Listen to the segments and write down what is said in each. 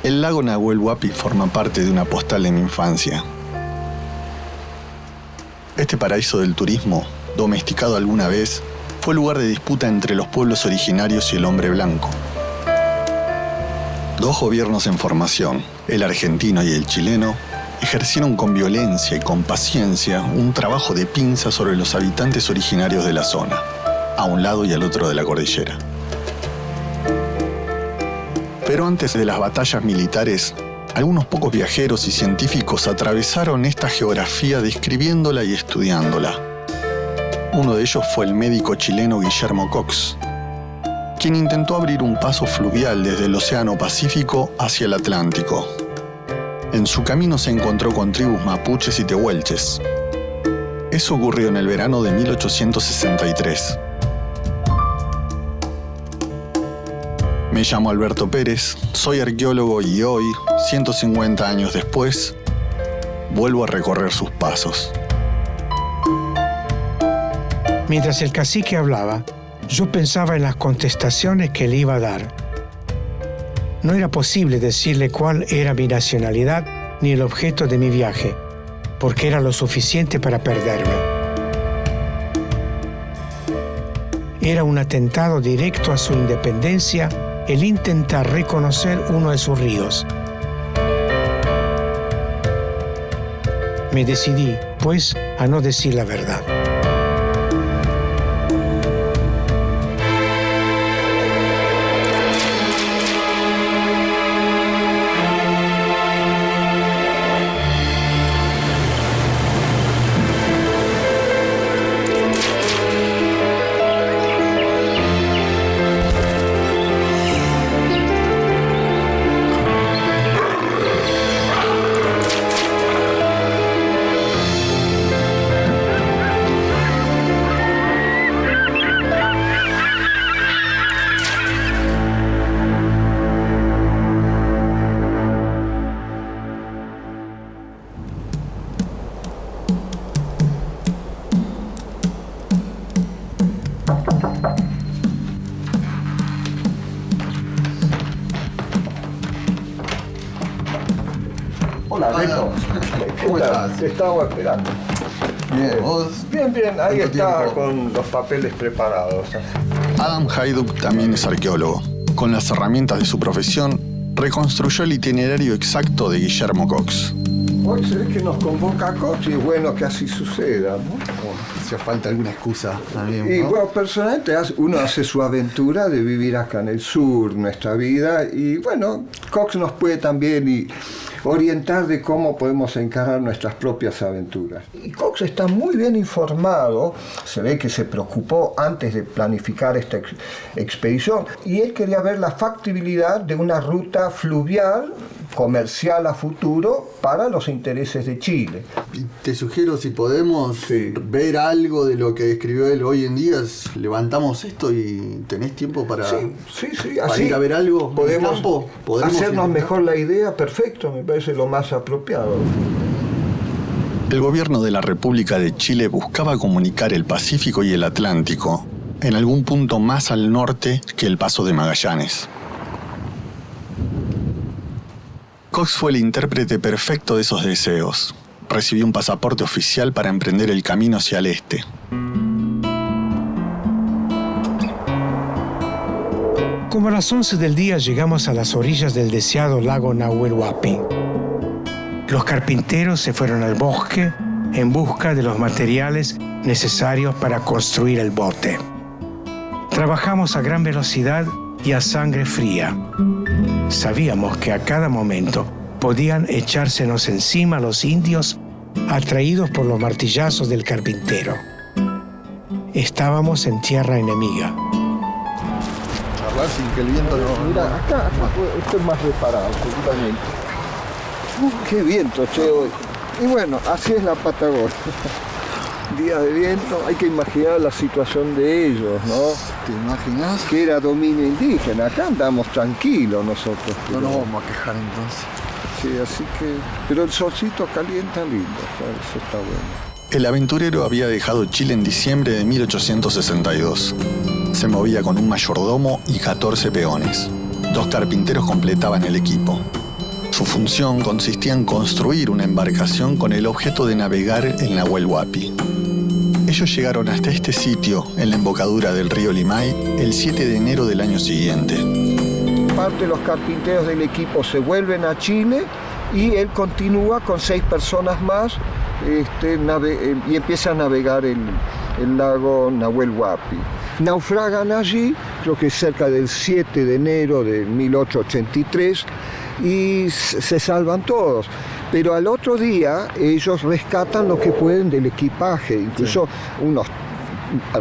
El lago Nahuel Huapi forma parte de una postal de mi infancia. Este paraíso del turismo, domesticado alguna vez, fue lugar de disputa entre los pueblos originarios y el hombre blanco. Dos gobiernos en formación, el argentino y el chileno, ejercieron con violencia y con paciencia un trabajo de pinza sobre los habitantes originarios de la zona, a un lado y al otro de la cordillera. Pero antes de las batallas militares, algunos pocos viajeros y científicos atravesaron esta geografía describiéndola y estudiándola. Uno de ellos fue el médico chileno Guillermo Cox, quien intentó abrir un paso fluvial desde el Océano Pacífico hacia el Atlántico. En su camino se encontró con tribus mapuches y tehuelches. Eso ocurrió en el verano de 1863. Me llamo Alberto Pérez, soy arqueólogo y hoy, 150 años después, vuelvo a recorrer sus pasos. Mientras el cacique hablaba, yo pensaba en las contestaciones que le iba a dar. No era posible decirle cuál era mi nacionalidad ni el objeto de mi viaje, porque era lo suficiente para perderme. Era un atentado directo a su independencia el intentar reconocer uno de sus ríos. Me decidí, pues, a no decir la verdad. Hola, Beto. ¿Cómo estás? Te estaba esperando. Bien, ¿vos? Bien, ahí está tiempo? con los papeles preparados. Adam Hayduk también es arqueólogo. Con las herramientas de su profesión, reconstruyó el itinerario exacto de Guillermo Cox. Hoy se ve que nos convoca a Cox y es bueno que así suceda, ¿no? Hacía falta alguna excusa también, Y ¿no? bueno, personalmente uno hace su aventura de vivir acá en el sur, nuestra vida, y bueno, Cox nos puede también orientar de cómo podemos encarar nuestras propias aventuras. Y Cox está muy bien informado, se ve que se preocupó antes de planificar esta expedición, y él quería ver la factibilidad de una ruta fluvial comercial a futuro para los intereses de Chile. Y te sugiero, si podemos ver algo de lo que escribió él hoy en día, levantamos esto y tenés tiempo para, sí, para así ir a ver algo. podemos en el campo. ¿Podremos hacernos ir? mejor la idea. Perfecto, me parece lo más apropiado. El gobierno de la República de Chile buscaba comunicar el Pacífico y el Atlántico en algún punto más al norte que el Paso de Magallanes. Cox fue el intérprete perfecto de esos deseos. Recibió un pasaporte oficial para emprender el camino hacia el este. Como a las 11 del día llegamos a las orillas del deseado lago Nahuel Huapi. Los carpinteros se fueron al bosque en busca de los materiales necesarios para construir el bote. Trabajamos a gran velocidad y a sangre fría. Sabíamos que a cada momento podían echársenos encima los indios atraídos por los martillazos del carpintero. Estábamos en tierra enemiga. Charlar sin que el viento no... Mira, acá esto es más reparado, seguramente. Qué viento, che, hoy. Y bueno, así es la Patagonia. Día de viento, hay que imaginar la situación de ellos, ¿no? ¿Te imaginas? Que era dominio indígena. Acá andamos tranquilos nosotros. No nos vamos a quejar entonces. Sí, así que... Pero el solcito calienta lindo, ¿sabes? Eso está bueno. El aventurero había dejado Chile en diciembre de 1862. Se movía con un mayordomo y 14 peones. 2 carpinteros completaban el equipo. Su función consistía en construir una embarcación con el objeto de navegar el Nahuel Huapi. Ellos llegaron hasta este sitio, en la embocadura del río Limay, el 7 de enero del año siguiente. Parte de los carpinteros del equipo se vuelven a Chile y él continúa con 6 personas más y empieza a navegar el lago Nahuel Huapi. Naufragan allí, creo que cerca del 7 de enero de 1883, y se salvan todos. Pero al otro día ellos rescatan lo que pueden del equipaje, incluso unos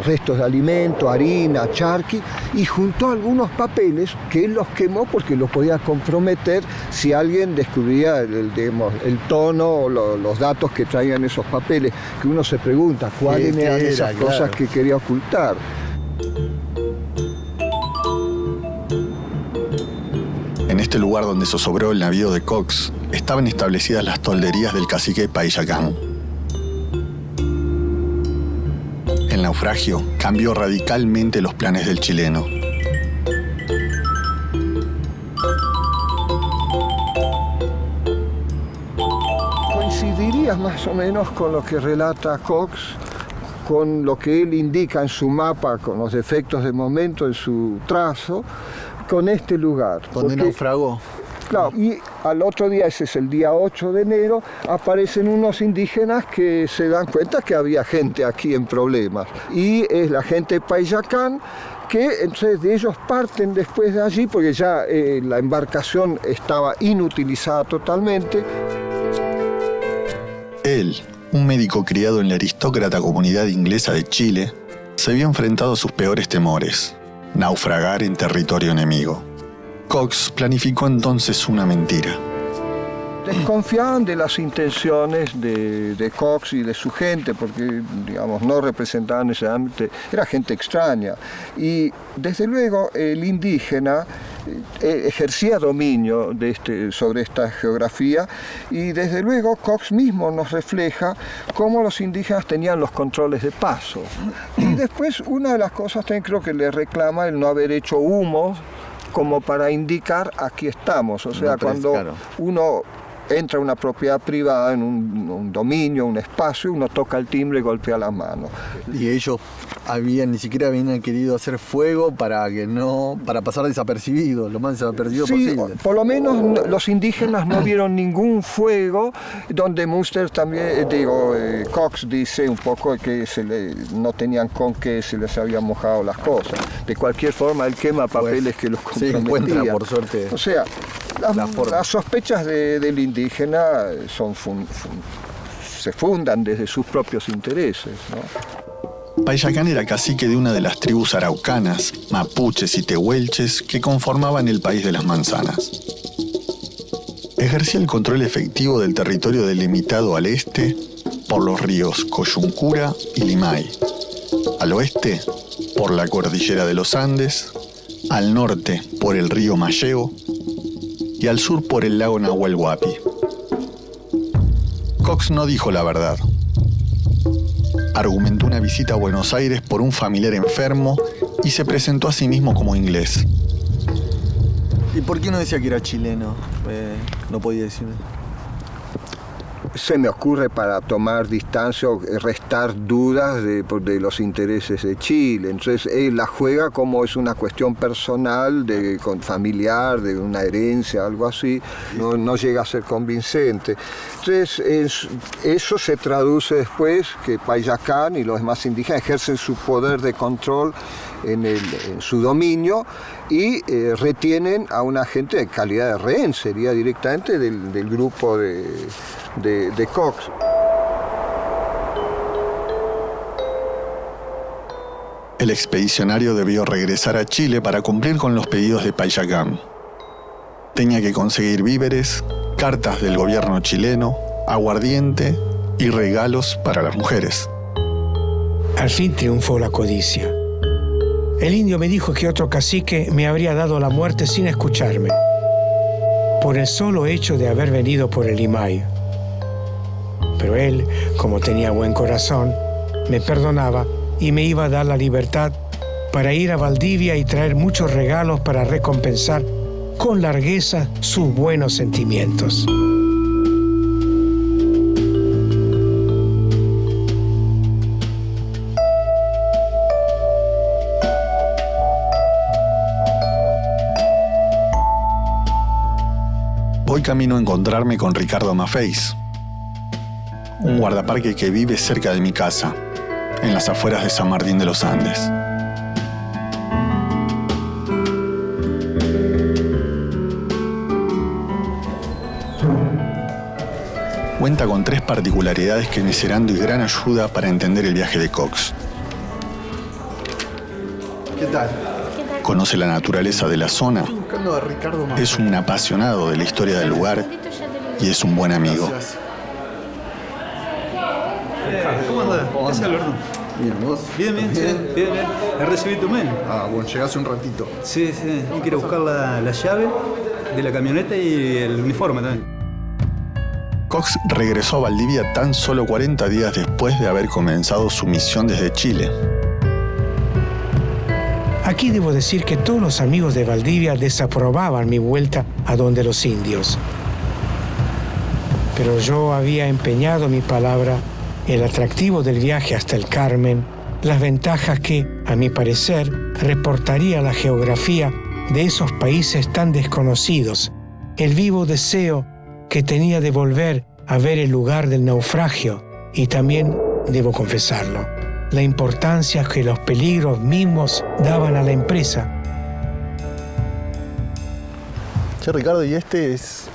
restos de alimento, harina, charqui, y junto a algunos papeles que él los quemó porque los podía comprometer si alguien descubría el tono o los datos que traían esos papeles, que uno se pregunta cuáles eran esas cosas que quería ocultar. En este lugar donde zozobró el navío de Cox, estaban establecidas las tolderías del cacique Paillacán. El naufragio cambió radicalmente los planes del chileno. Coincidiría más o menos con lo que relata Cox, con lo que él indica en su mapa, con los defectos de momento en su trazo, con este lugar. Donde naufragó. Claro, y al otro día, ese es el día 8 de enero, aparecen unos indígenas que se dan cuenta que había gente aquí en problemas. Y es la gente de Paillacán, que entonces de ellos parten después de allí, porque ya la embarcación estaba inutilizada totalmente. Él, un médico criado en la aristócrata comunidad inglesa de Chile, se vio enfrentado a sus peores temores: naufragar en territorio enemigo. Cox planificó entonces una mentira. Desconfiaban de las intenciones de Cox y de su gente, porque, digamos, no representaban necesariamente, era gente extraña. Y desde luego el indígena ejercía dominio sobre esta geografía, y desde luego Cox mismo nos refleja cómo los indígenas tenían los controles de paso. Y después una de las cosas también creo que le reclama el no haber hecho humos como para indicar aquí estamos. O sea, cuando uno entra a una propiedad privada, en un dominio, un espacio, uno toca el timbre y golpea la mano. Y ellos ni siquiera habían querido hacer fuego para pasar desapercibidos, lo más desapercibido posible. Por lo menos los indígenas no vieron ningún fuego, donde Munster también, Cox dice un poco que no tenían con qué se les habían mojado las cosas. De cualquier forma, él quema papeles que los comprometían. Se encuentra, por suerte. O sea, las sospechas del indígena se fundan desde sus propios intereses, ¿no? Paillacán era cacique de una de las tribus araucanas, mapuches y tehuelches que conformaban el país de las manzanas. Ejercía el control efectivo del territorio delimitado al este por los ríos Coyuncura y Limay, al oeste por la cordillera de los Andes, al norte por el río Malleo y al sur por el lago Nahuel Huapi. Cox no dijo la verdad. Argumentó una visita a Buenos Aires por un familiar enfermo y se presentó a sí mismo como inglés. ¿Y por qué no decía que era chileno? No podía decirme. Se me ocurre para tomar distancia o restar dudas de los intereses de Chile. Entonces él la juega como es una cuestión personal, familiar, de una herencia, algo así. No llega a ser convincente. Entonces eso se traduce después que Paillacán y los demás indígenas ejercen su poder de control en su dominio y retienen a una gente de calidad de rehén, sería directamente del grupo de Cox. El expedicionario debió regresar a Chile para cumplir con los pedidos de Paillacán. Tenía que conseguir víveres, cartas del gobierno chileno, aguardiente y regalos para las mujeres. Al fin triunfó la codicia. El indio me dijo que otro cacique me habría dado la muerte sin escucharme, por el solo hecho de haber venido por el Limay. Pero él, como tenía buen corazón, me perdonaba y me iba a dar la libertad para ir a Valdivia y traer muchos regalos para recompensar con largueza sus buenos sentimientos. Voy camino a encontrarme con Ricardo Maffeis, un guardaparque que vive cerca de mi casa, en las afueras de San Martín de los Andes. Cuenta con 3 particularidades que me serán de gran ayuda para entender el viaje de Cox. ¿Qué tal? Conoce la naturaleza de la zona, Estoy buscando a Ricardo Maffeis. es un apasionado de la historia del lugar y es un buen amigo. Gracias. ¿Cómo andás? ¿Qué haces, Alberto? Bien, ¿vos? Bien, bien. He recibido tu mail. Ah, bueno, llegás un ratito. Sí. Tengo que ir a buscar la llave de la camioneta y el uniforme también. Cox regresó a Valdivia tan solo 40 días después de haber comenzado su misión desde Chile. Aquí debo decir que todos los amigos de Valdivia desaprobaban mi vuelta a donde los indios. Pero yo había empeñado mi palabra, el atractivo del viaje hasta el Carmen, las ventajas que, a mi parecer, reportaría la geografía de esos países tan desconocidos, el vivo deseo que tenía de volver a ver el lugar del naufragio y también, debo confesarlo, la importancia que los peligros mismos daban a la empresa. Che, Ricardo, y este es,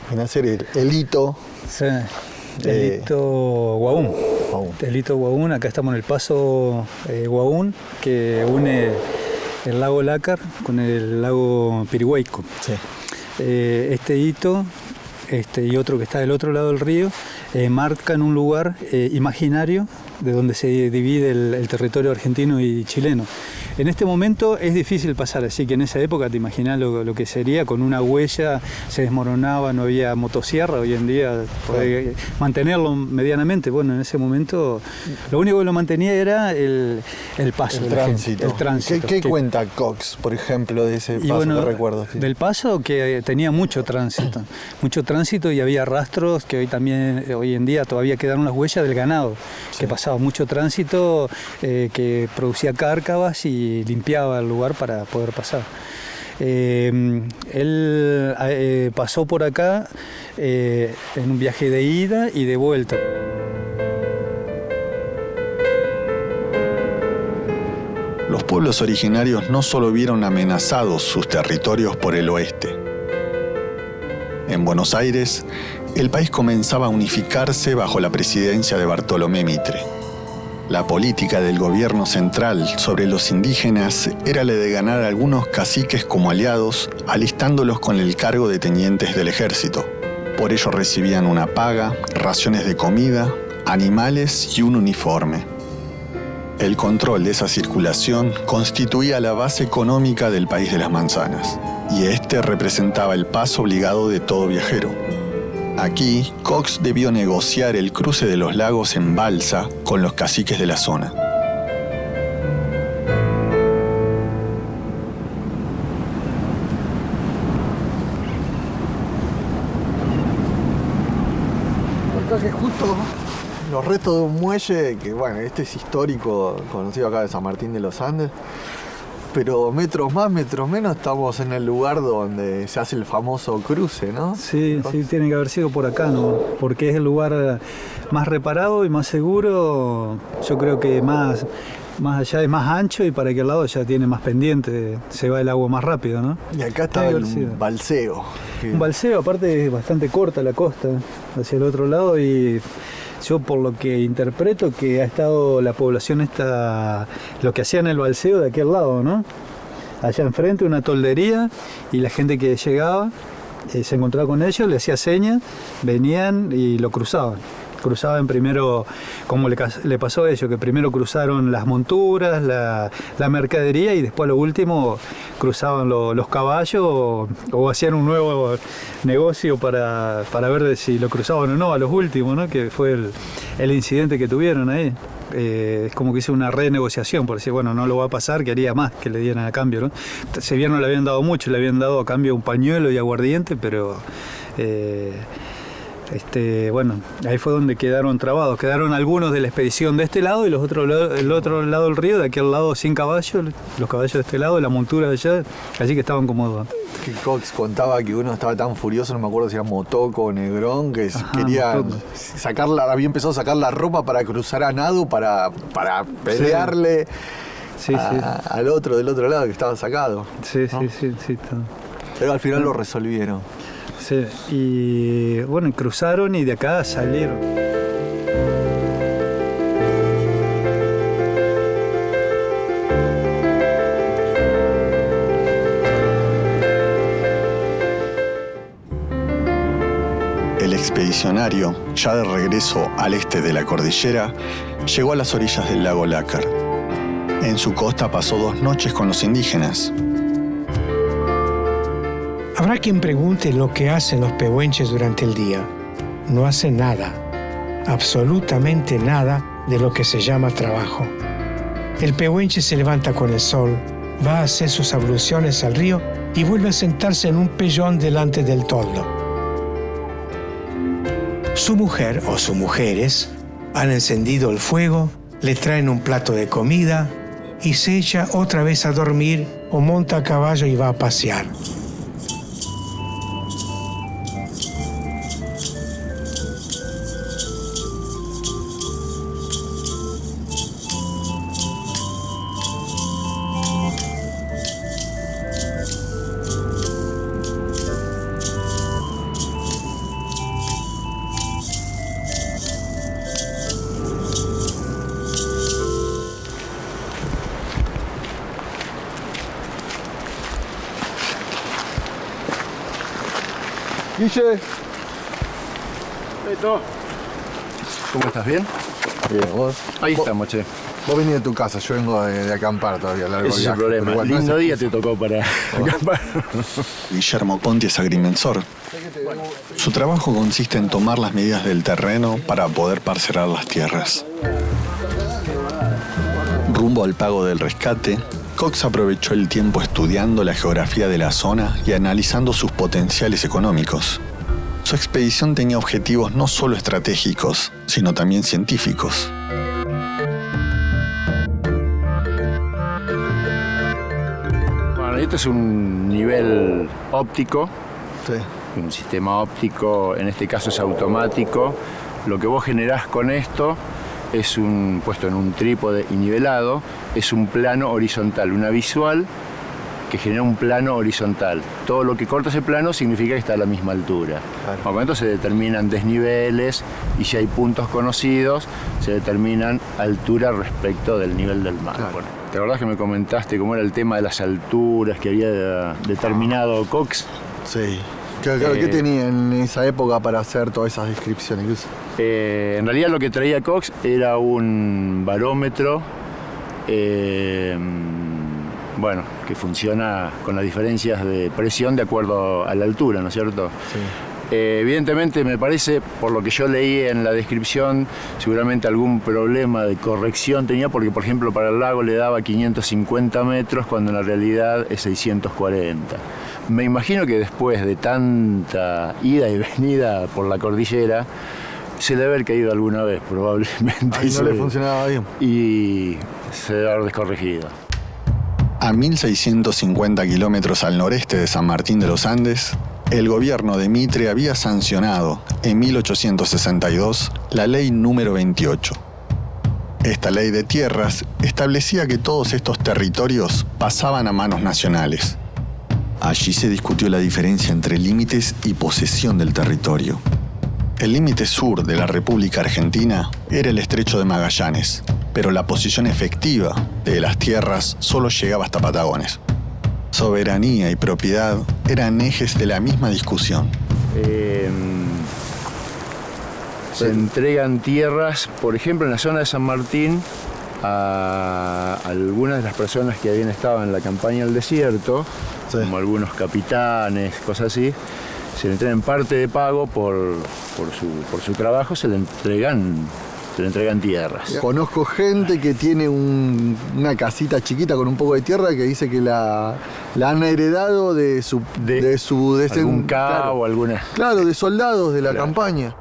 viene a ser el hito. Sí. El hito Huaún. El hito Huaún, acá estamos en el paso Huaún, que une el lago Lácar con el lago Pirihuayco. Sí. Este hito y otro que está del otro lado del río marcan un lugar imaginario de donde se divide el territorio argentino y chileno. En este momento es difícil pasar, así que en esa época te imaginas lo que sería, con una huella se desmoronaba, no había motosierra, hoy en día podés mantenerlo medianamente. Bueno, en ese momento lo único que lo mantenía era el paso, El tránsito. ¿Qué cuenta Cox, por ejemplo, de ese paso que recuerdo? Sí. Del paso que tenía mucho tránsito y había rastros que hoy en día todavía quedaron las huellas del ganado, que pasaba mucho tránsito, que producía cárcavas y limpiaba el lugar para poder pasar. Él pasó por acá en un viaje de ida y de vuelta. Los pueblos originarios no solo vieron amenazados sus territorios por el oeste. En Buenos Aires, el país comenzaba a unificarse bajo la presidencia de Bartolomé Mitre. La política del gobierno central sobre los indígenas era la de ganar a algunos caciques como aliados, alistándolos con el cargo de tenientes del ejército. Por ello recibían una paga, raciones de comida, animales y un uniforme. El control de esa circulación constituía la base económica del país de las manzanas, y este representaba el paso obligado de todo viajero. Aquí, Cox debió negociar el cruce de los lagos en balsa con los caciques de la zona. Acá que justo los restos de un muelle, que bueno, este es histórico, conocido acá de San Martín de los Andes, pero metros más, metros menos, estamos en el lugar donde se hace el famoso cruce, ¿no? Sí, tiene que haber sido por acá, ¿no? Porque es el lugar más reparado y más seguro. Yo creo que más allá es más ancho y para aquel lado ya tiene más pendiente, se va el agua más rápido, ¿no? Y acá está el balseo. Un balseo, aparte es bastante corta la costa hacia el otro lado, y yo por lo que interpreto que ha estado la población lo que hacían el balseo de aquel lado, ¿no? Allá enfrente una toldería, y la gente que llegaba se encontraba con ellos, le hacía señas, venían y lo cruzaban. cruzaban primero, como le pasó a ellos, que primero cruzaron las monturas, la mercadería y después a lo último cruzaban los caballos o hacían un nuevo negocio para ver si lo cruzaban o no a los últimos, ¿no? Que fue el incidente que tuvieron ahí. Es como que hizo una renegociación por decir, bueno, no lo va a pasar, que haría más que le dieran a cambio, ¿no? Si bien no le habían dado mucho, le habían dado a cambio un pañuelo y aguardiente, pero bueno, ahí fue donde quedaron trabados. Quedaron algunos de la expedición de este lado y los otros el otro lado del río, de aquel lado sin caballos, los caballos de este lado, la montura de allá, así que estaban como... Que Cox contaba que uno estaba tan furioso, no me acuerdo si era Motoco o Negrón, que quería sacarla, había empezado a sacar la ropa para cruzar a nado, para pelearle al otro del otro lado que estaba sacado. Sí, ¿no? sí. Pero al final lo resolvieron. Sí, y bueno, cruzaron y de acá salieron. El expedicionario, ya de regreso al este de la cordillera, llegó a las orillas del lago Lácar. En su costa pasó 2 noches con los indígenas. Habrá quien pregunte lo que hacen los pehuenches durante el día. No hacen nada, absolutamente nada de lo que se llama trabajo. El pehuenche se levanta con el sol, va a hacer sus abluciones al río y vuelve a sentarse en un pellón delante del toldo. Su mujer o sus mujeres han encendido el fuego, le traen un plato de comida y se echa otra vez a dormir o monta a caballo y va a pasear. Guille. Beto. ¿Cómo estás? ¿Bien? Bien, vos. Ahí estamos, che. Vos venís de tu casa, yo vengo de acampar todavía. Largo Ese es el viaje, problema. pero igual, Lindo no es- día te tocó para acampar. Guillermo Conti es agrimensor. Su trabajo consiste en tomar las medidas del terreno para poder parcelar las tierras. Rumbo al pago del rescate, Cox aprovechó el tiempo estudiando la geografía de la zona y analizando sus potenciales económicos. Su expedición tenía objetivos no solo estratégicos, sino también científicos. Bueno, esto es un nivel óptico, Sí. un sistema óptico, en este caso es automático. Lo que vos generás con esto es puesto en un trípode y nivelado, es un plano horizontal, una visual que genera un plano horizontal. Todo lo que corta ese plano significa que está a la misma altura. Claro. Al momento se determinan desniveles y si hay puntos conocidos, se determinan alturas respecto del nivel del mar. Claro. Bueno, ¿te acordás que me comentaste cómo era el tema de las alturas que había determinado Cox? Sí. ¿Qué tenía en esa época para hacer todas esas descripciones? En realidad lo que traía Cox era un barómetro, bueno, que funciona con las diferencias de presión de acuerdo a la altura, ¿no es cierto? Sí. Evidentemente me parece, por lo que yo leí en la descripción, seguramente algún problema de corrección tenía, porque por ejemplo para el lago le daba 550 metros cuando en la realidad es 640. Me imagino que después de tanta ida y venida por la cordillera, se debe haber caído alguna vez probablemente. Ahí no le funcionaba bien. Y se debe haber descorregido. A 1.650 kilómetros al noreste de San Martín de los Andes, el gobierno de Mitre había sancionado en 1862 la ley número 28. Esta ley de tierras establecía que todos estos territorios pasaban a manos nacionales. Allí se discutió la diferencia entre límites y posesión del territorio. El límite sur de la República Argentina era el Estrecho de Magallanes, pero la posición efectiva de las tierras solo llegaba hasta Patagones. Soberanía y propiedad eran ejes de la misma discusión. se entregan tierras, por ejemplo, en la zona de San Martín, a algunas de las personas que habían estado en la campaña del desierto, sí, como algunos capitanes, cosas así, se le entregan parte de pago por su trabajo, se le entregan tierras. Conozco gente que tiene una casita chiquita con un poco de tierra que dice que la han heredado de su algún cabo, claro, alguna. Claro, de soldados de la campaña.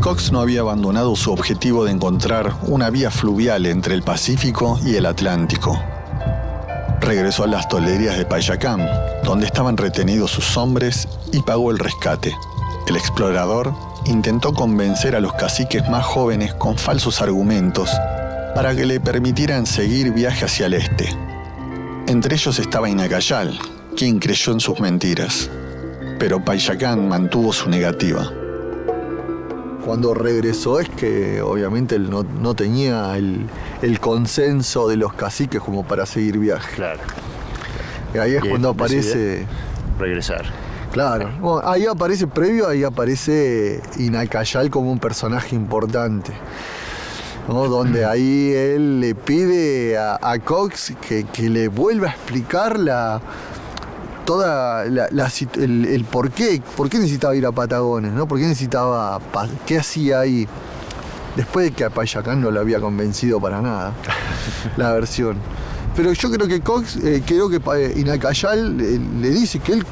Cox no había abandonado su objetivo de encontrar una vía fluvial entre el Pacífico y el Atlántico. Regresó a las tolerías de Payacán, donde estaban retenidos sus hombres, y pagó el rescate. El explorador intentó convencer a los caciques más jóvenes con falsos argumentos para que le permitieran seguir viaje hacia el este. Entre ellos estaba Inacayal, quien creyó en sus mentiras. Pero Payacán mantuvo su negativa. Cuando regresó es que obviamente él no tenía el consenso de los caciques como para seguir viaje. Claro. Y ahí es cuando aparece... regresar. Claro. Bueno, ahí aparece Inacayal como un personaje importante, ¿no? Donde ahí él le pide a Cox que le vuelva a explicar el por qué necesitaba ir a Patagones, ¿no? ¿Qué hacía ahí? Después de que a Payacán no lo había convencido para nada la versión. Pero yo creo que Cox, Inacayal le dice que él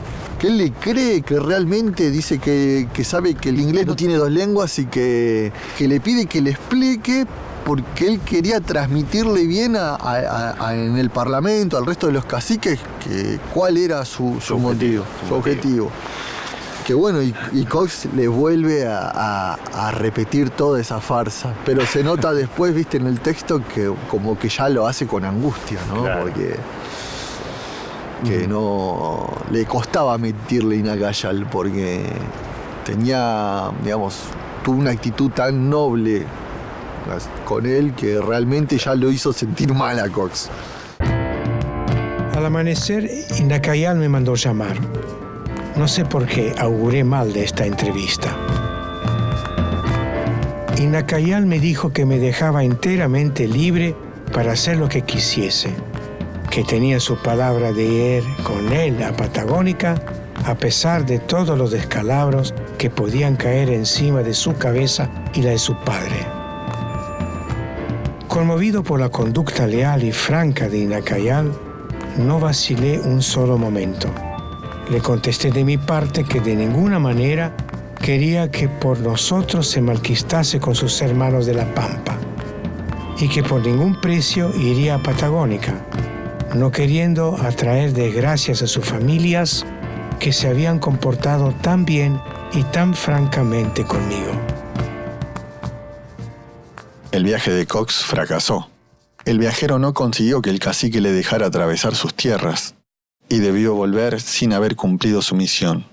le cree, que realmente dice que sabe que el inglés no tiene dos lenguas y que le pide que le explique, porque él quería transmitirle bien en el Parlamento, al resto de los caciques, cuál era su objetivo. Que bueno, y Cox le vuelve a repetir toda esa farsa, pero se nota después, viste, en el texto que como que ya lo hace con angustia, ¿no? Claro. Porque que no le costaba mentirle a Inacayal, porque tuvo una actitud tan noble con él que realmente ya lo hizo sentir mal a Cox. Al amanecer, Inacayal me mandó llamar. No sé por qué auguré mal de esta entrevista. Inacayal me dijo que me dejaba enteramente libre para hacer lo que quisiese, que tenía su palabra de ir con él a Patagónica a pesar de todos los descalabros que podían caer encima de su cabeza y la de su padre. Conmovido por la conducta leal y franca de Inacayal, no vacilé un solo momento. Le contesté de mi parte que de ninguna manera quería que por nosotros se malquistase con sus hermanos de la Pampa y que por ningún precio iría a Patagónica, no queriendo atraer desgracias a sus familias que se habían comportado tan bien y tan francamente conmigo. El viaje de Cox fracasó. El viajero no consiguió que el cacique le dejara atravesar sus tierras y debió volver sin haber cumplido su misión.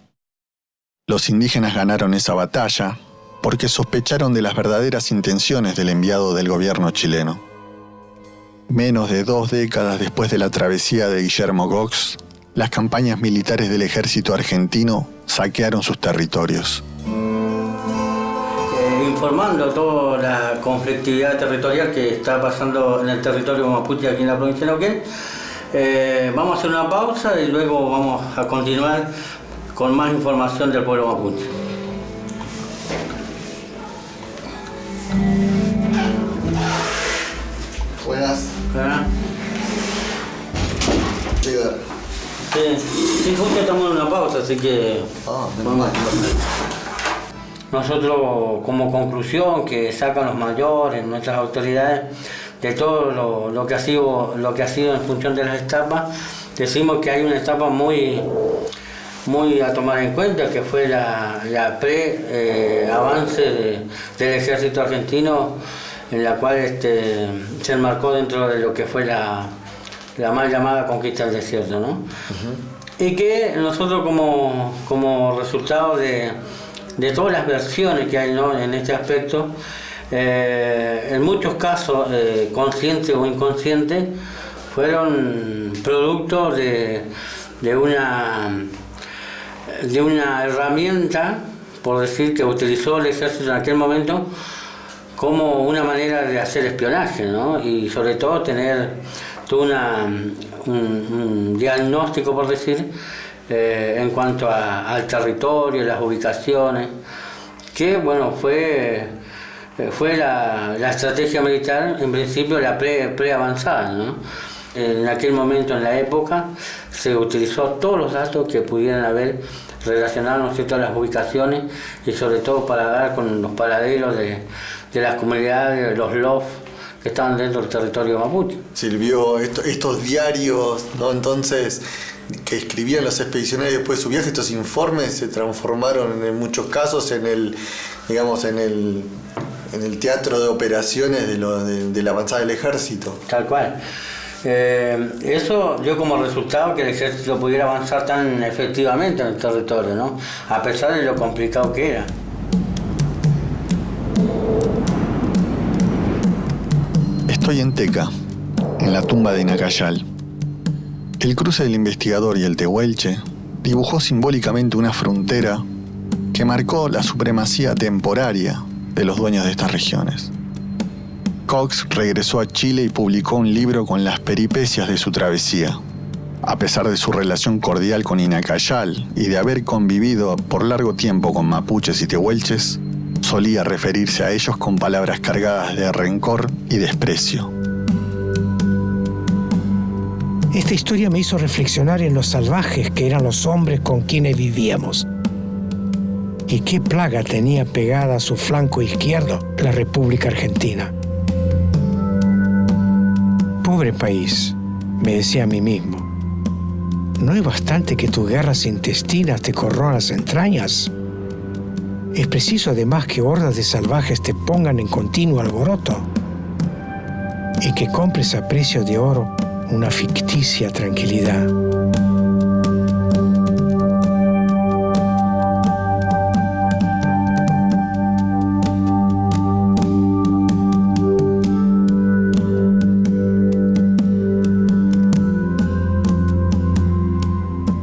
Los indígenas ganaron esa batalla porque sospecharon de las verdaderas intenciones del enviado del gobierno chileno. Menos de 2 décadas después de la travesía de Guillermo Cox, las campañas militares del ejército argentino saquearon sus territorios. Informando toda la conflictividad territorial que está pasando en el territorio mapuche aquí en la provincia de Neuquén, vamos a hacer una pausa y luego vamos a continuar con más información del pueblo mapuche. Buenas. Sí, justo estamos en una pausa, así que vamos. Nosotros, como conclusión que sacan los mayores, nuestras autoridades, de todo lo que ha sido en función de las etapas, decimos que hay una etapa muy a tomar en cuenta, que fue la avance del ejército argentino, en la cual se enmarcó dentro de lo que fue la mal llamada conquista del desierto, ¿no? Uh-huh. Y que nosotros como resultado de todas las versiones que hay, ¿no?, en este aspecto, en muchos casos, conscientes o inconscientes, fueron producto de una herramienta por decir, que utilizó el ejército en aquel momento como una manera de hacer espionaje, ¿no? Y sobre todo tener un diagnóstico, por decir, en cuanto al territorio, las ubicaciones, que bueno, fue la estrategia militar, en principio la pre-avanzada, ¿no? En aquel momento, en la época, se utilizó todos los datos que pudieran haber relacionados, ¿no es cierto?, a las ubicaciones, y sobre todo para dar con los paraderos de las comunidades, de los LOF que estaban dentro del territorio mapuche. Sirvió estos diarios, ¿no? Entonces, que escribían los expedicionarios después de su viaje, estos informes se transformaron en muchos casos en el teatro de operaciones de la avanzada del ejército. Tal cual. Eso dio como resultado que el ejército pudiera avanzar tan efectivamente en el territorio, ¿no? A pesar de lo complicado que era. Estoy en Teca, en la tumba de Nacayal. El cruce del investigador y el tehuelche dibujó simbólicamente una frontera que marcó la supremacía temporaria de los dueños de estas regiones. Cox regresó a Chile y publicó un libro con las peripecias de su travesía. A pesar de su relación cordial con Inacayal y de haber convivido por largo tiempo con mapuches y tehuelches, solía referirse a ellos con palabras cargadas de rencor y desprecio. Esta historia me hizo reflexionar en los salvajes que eran los hombres con quienes vivíamos. Y qué plaga tenía pegada a su flanco izquierdo la República Argentina. Pobre país, me decía a mí mismo. ¿No es bastante que tus guerras intestinas te corroan las entrañas? Es preciso además que hordas de salvajes te pongan en continuo alboroto y que compres a precio de oro una ficticia tranquilidad.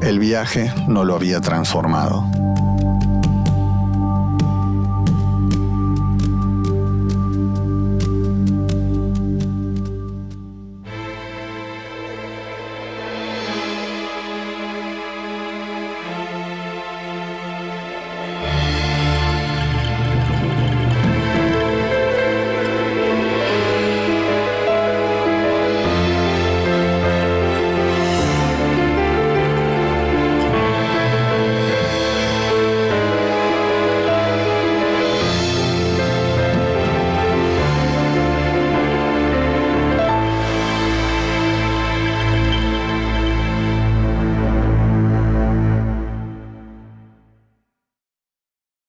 El viaje no lo había transformado.